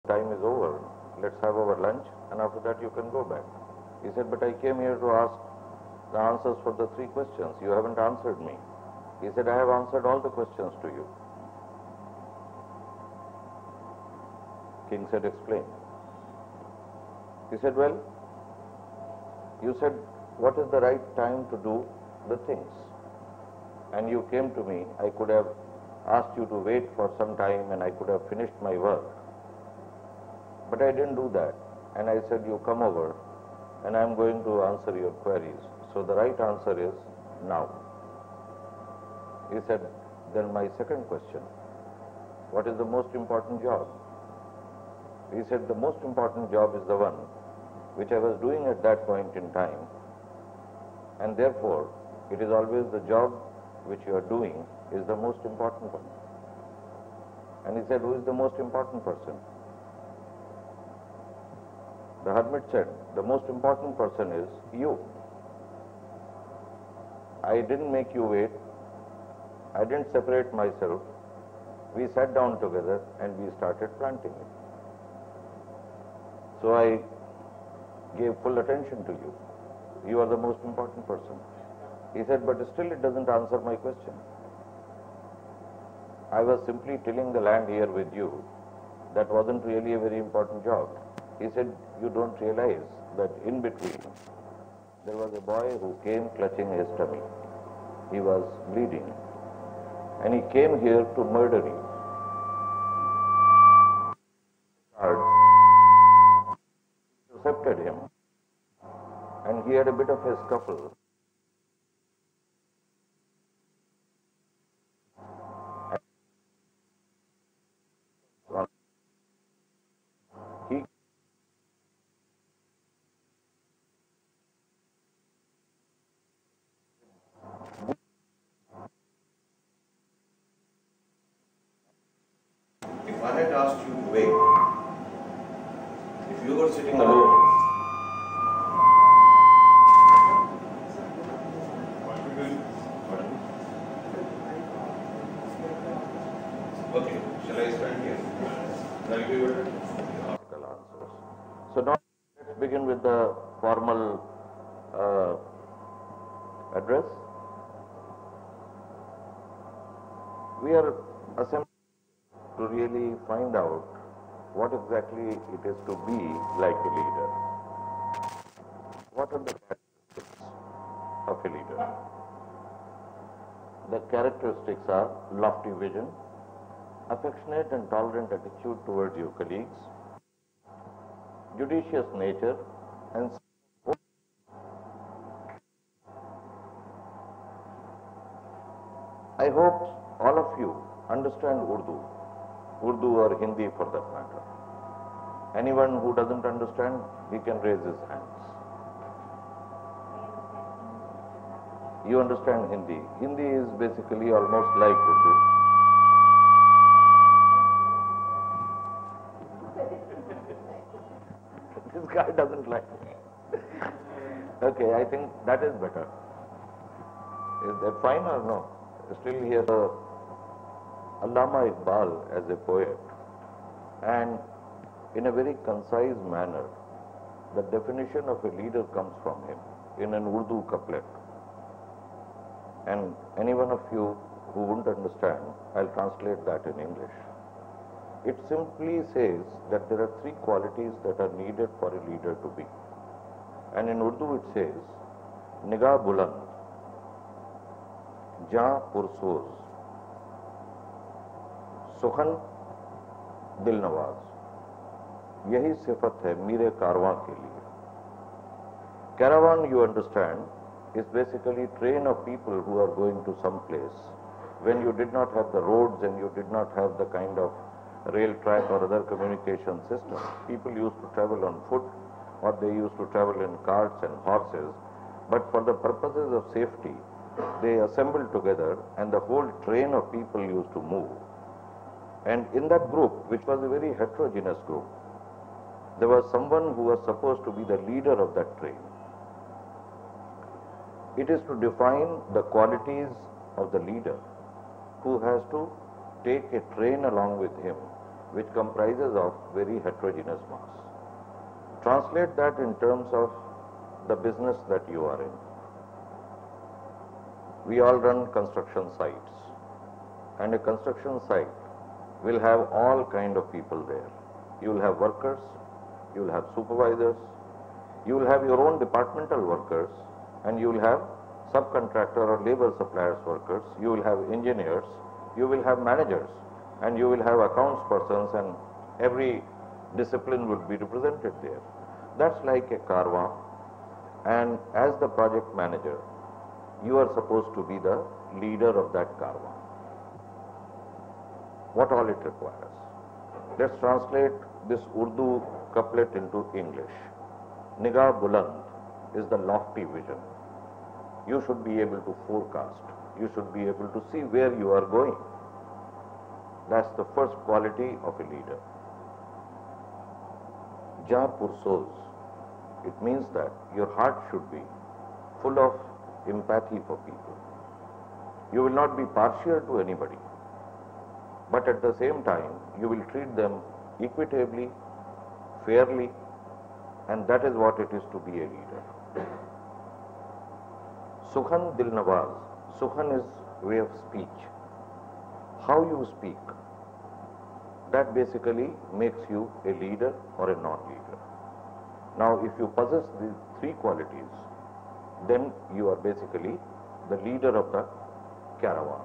time is over, let's have our lunch and after that you can go back. He said, but I came here to ask the answers for the 3 questions. You haven't answered me. He said, I have answered all the questions to you. King said, explain. He said, well, you said, what is the right time to do the things? And you came to me, I could have asked you to wait for some time and I could have finished my work. But I didn't do that. And I said, you come over and I'm going to answer your queries. So the right answer is now. He said, then my second question, what is the most important job? He said, the most important job is the one which I was doing at that point in time, and therefore it is always the job which you are doing is the most important one. And he said, who is the most important person? The hermit said, the most important person is you. I didn't make you wait. I didn't separate myself. We sat down together and we started planting it. So I gave full attention to you. You are the most important person. He said, but still it doesn't answer my question. I was simply tilling the land here with you. That wasn't really a very important job. He said, you don't realize that in between there was a boy who came clutching his tummy. He was bleeding. And he came here to murder you. Guards intercepted him. And he had a bit of a scuffle. If I had asked you to wait, if you were sitting alone, okay, shall I stand here? Shall I be able to? Answers. So now let's begin with the formal address. We are assembled to really find out what exactly it is to be like a leader. What are the characteristics of a leader? The characteristics are lofty vision, affectionate and tolerant attitude towards your colleagues, judicious nature, and I hope all of you understand Urdu or Hindi for that matter. Anyone who doesn't understand, he can raise his hands. You understand Hindi. Hindi is basically almost like Urdu. This guy doesn't like it. Okay, I think that is better. Is that fine or no? Still he has Allama Iqbal as a poet, and in a very concise manner, the definition of a leader comes from him in an Urdu couplet. And any one of you who wouldn't understand, I'll translate that in English. It simply says that there are 3 qualities that are needed for a leader to be. And in Urdu it says, Nigah buland, Jaan pursoz, सुखन दिल नवाज, यही सिफत है मेरे कारवां के लिए. Caravan, you understand, is basically train of people who are going to some place. When you did not have the roads and you did not have the kind of rail track or other communication system, people used to travel on foot or they used to travel in carts and horses. But for the purposes of safety, they assembled together and the whole train of people used to move. And in that group, which was a very heterogeneous group, there was someone who was supposed to be the leader of that train. It is to define the qualities of the leader who has to take a train along with him which comprises of very heterogeneous mass. Translate that in terms of the business that you are in. We all run construction sites, and a construction site will have all kind of people there. You will have workers, you will have supervisors, you will have your own departmental workers, and you will have subcontractor or labor suppliers workers, you will have engineers, you will have managers, and you will have accounts persons, and every discipline would be represented there. That's like a caravan, and as the project manager, you are supposed to be the leader of that caravan. What all it requires? Let's translate this Urdu couplet into English. Nigah buland is the lofty vision. You should be able to forecast. You should be able to see where you are going. That's the first quality of a leader. Ja pursoz. It means that your heart should be full of empathy for people. You will not be partial to anybody, but at the same time, you will treat them equitably, fairly, and that is what it is to be a leader. Sukhan dil nawaz. Sukhan is way of speech. How you speak, that basically makes you a leader or a non-leader. Now, if you possess these three qualities, then you are basically the leader of the caravan.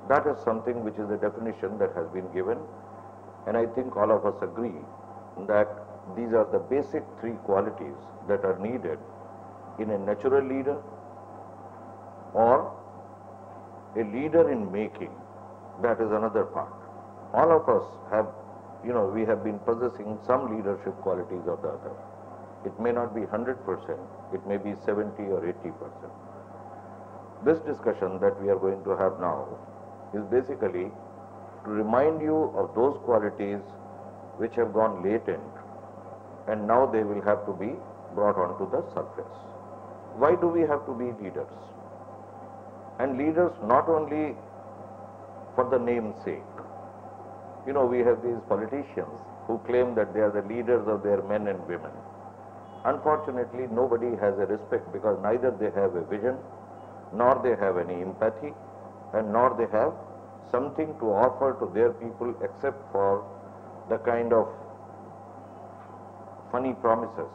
That is something which is a definition that has been given, and I think all of us agree that these are the basic three qualities that are needed in a natural leader or a leader in making. That is another part. All of us have, we have been possessing some leadership qualities or the other. It may not be 100%, it may be 70 or 80%. This discussion that we are going to have now is basically to remind you of those qualities which have gone latent, and now they will have to be brought onto the surface. Why do we have to be leaders? And leaders not only for the name's sake. We have these politicians who claim that they are the leaders of their men and women. Unfortunately, nobody has a respect, because neither they have a vision, nor they have any empathy, and nor they have something to offer to their people except for the kind of funny promises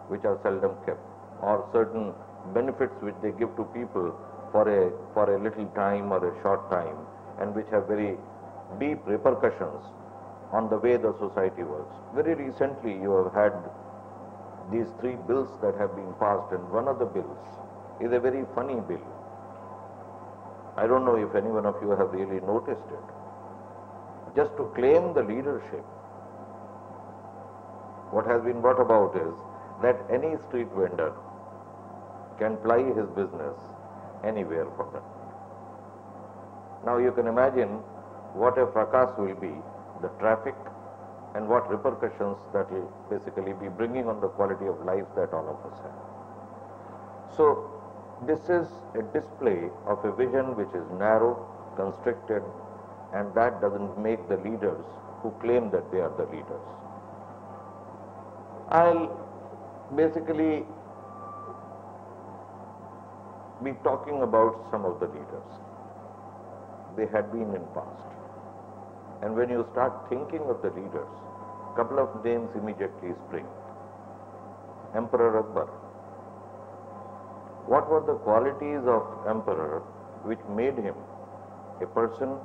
which are seldom kept, or certain benefits which they give to people for a little time or a short time, and which have very deep repercussions on the way the society works. Very recently you have had these three bills that have been passed, and one of the bills is a very funny bill. I don't know if any one of you have really noticed it. Just to claim the leadership, what has been brought about is that any street vendor can ply his business anywhere for that. Now you can imagine what a fracas will be, the traffic, and what repercussions that will basically be bringing on the quality of life that all of us have. So this is a display of a vision which is narrow, constricted, and that doesn't make the leaders who claim that they are the leaders. I'll basically be talking about some of the leaders. They had been in past. And when you start thinking of the leaders, a couple of names immediately spring. Emperor Akbar. What were the qualities of Emperor which made him a person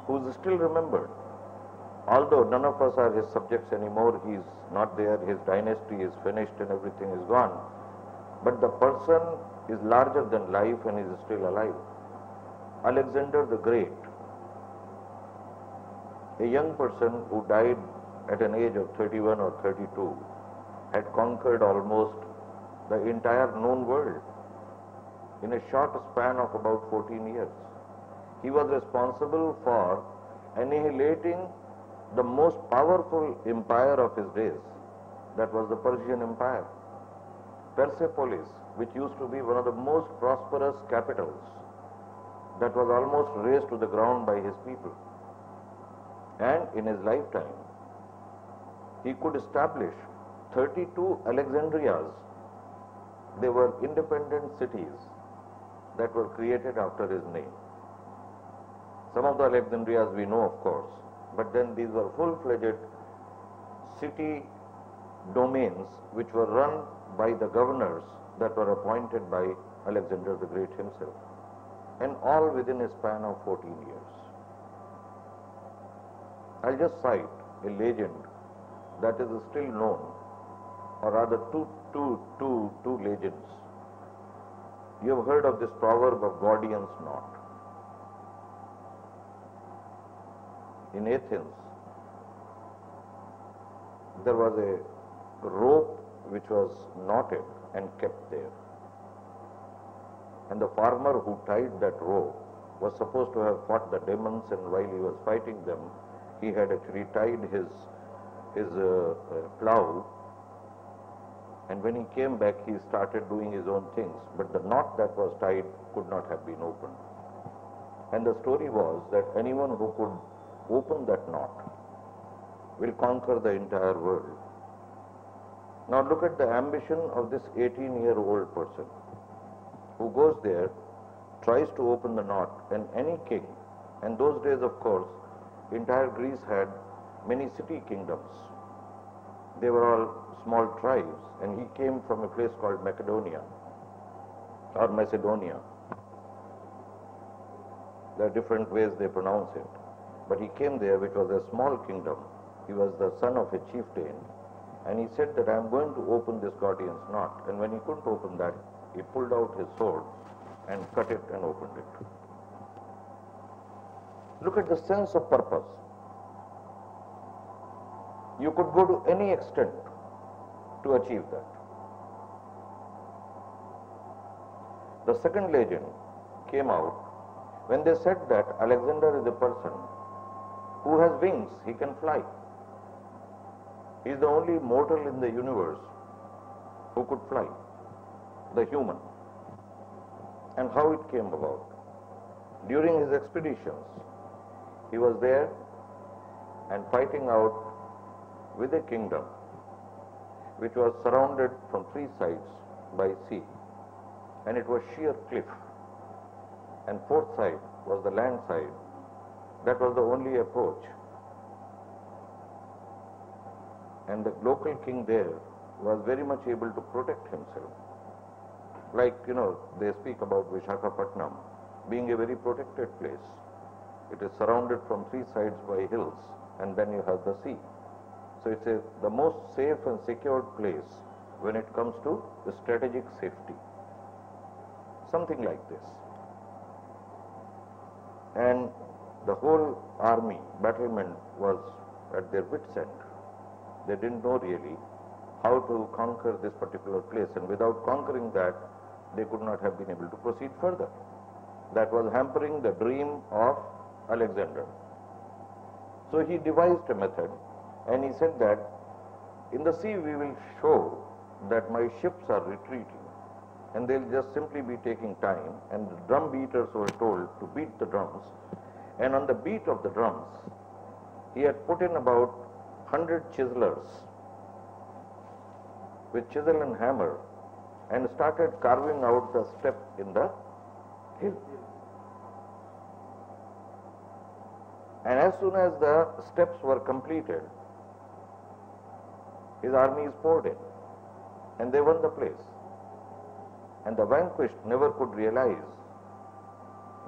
who is still remembered? Although none of us are his subjects anymore, he is not there, his dynasty is finished and everything is gone. But the person is larger than life and is still alive. Alexander the Great, a young person who died at an age of 31 or 32, had conquered almost the entire known world in a short span of about 14 years. He was responsible for annihilating the most powerful empire of his days, that was the Persian Empire. Persepolis, which used to be one of the most prosperous capitals, that was almost razed to the ground by his people. And in his lifetime, he could establish 32 Alexandrias. They were independent cities that were created after his name. Some of the Alexandrias we know, of course, but then these were full-fledged city domains which were run by the governors that were appointed by Alexander the Great himself, and all within a span of 14 years. I'll just cite a legend that is still known, or rather two legends. You have heard of this proverb of Gordian's knot. In Athens, there was a rope which was knotted and kept there. And the farmer who tied that rope was supposed to have fought the demons, and while he was fighting them, he had actually tied his plow, and when he came back he started doing his own things, but the knot that was tied could not have been opened. And the story was that anyone who could open that knot will conquer the entire world. Now look at the ambition of this 18-year-old person who goes there, tries to open the knot, and any king, and those days of course entire Greece had many city kingdoms. They were all small tribes, and he came from a place called Macedonia or Macedonia. There are different ways they pronounce it. But he came there, which was a small kingdom. He was the son of a chieftain, and he said that I am going to open this Gordian's knot. And when he couldn't open that, he pulled out his sword and cut it and opened it. Look at the sense of purpose. You could go to any extent to achieve that. The second legend came out when they said that Alexander is a person who has wings, he can fly. He is the only mortal in the universe who could fly, the human. And how it came about. During his expeditions, he was there and fighting out with a kingdom which was surrounded from three sides by sea, and it was sheer cliff, and fourth side was the land side. That was the only approach. And the local king there was very much able to protect himself. Like, they speak about Visakhapatnam being a very protected place. It is surrounded from three sides by hills, and then you have the sea. So it's the most safe and secured place when it comes to the strategic safety. Something like this. And the whole army, battlement was at their wits' end. They didn't know really how to conquer this particular place, and without conquering that, they could not have been able to proceed further. That was hampering the dream of Alexander. So he devised a method, and he said that in the sea we will show that my ships are retreating, and they'll just simply be taking time, and the drum beaters were told to beat the drums, and on the beat of the drums he had put in about 100 chiselers with chisel and hammer and started carving out the step in the hill. And as soon as the steps were completed, his armies poured in, and they won the place. And the vanquished never could realize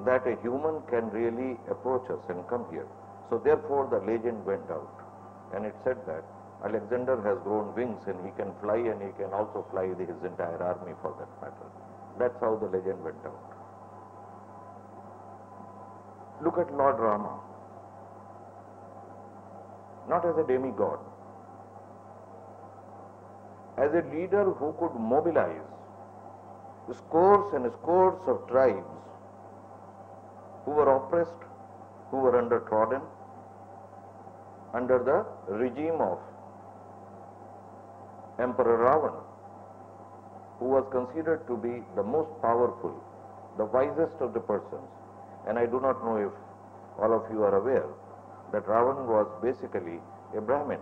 that a human can really approach us and come here. So therefore the legend went out, and it said that Alexander has grown wings and he can fly, and he can also fly his entire army for that matter. That's how the legend went out. Look at Lord Rama. Not as a demigod, as a leader who could mobilize scores and scores of tribes who were oppressed, who were undertrodden, under the regime of Emperor Ravana, who was considered to be the most powerful, the wisest of the persons. And I do not know if all of you are aware that Ravan was basically a Brahmin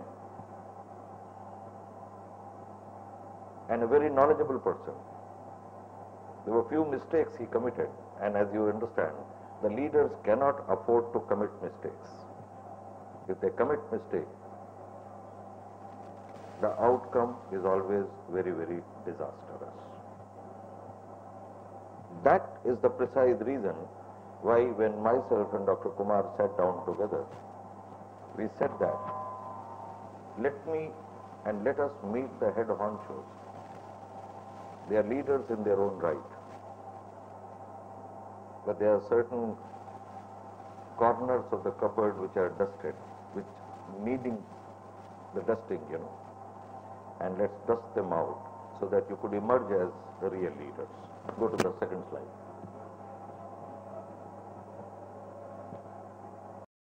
and a very knowledgeable person. There were few mistakes he committed, and as you understand, the leaders cannot afford to commit mistakes. If they commit mistake, the outcome is always very, very disastrous. That is the precise reason why when myself and Dr. Kumar sat down together, we said that let us meet the head honchos. They are leaders in their own right. But there are certain corners of the cupboard which are dusted, which needing the dusting, and let's dust them out so that you could emerge as the real leaders. Go to the second slide.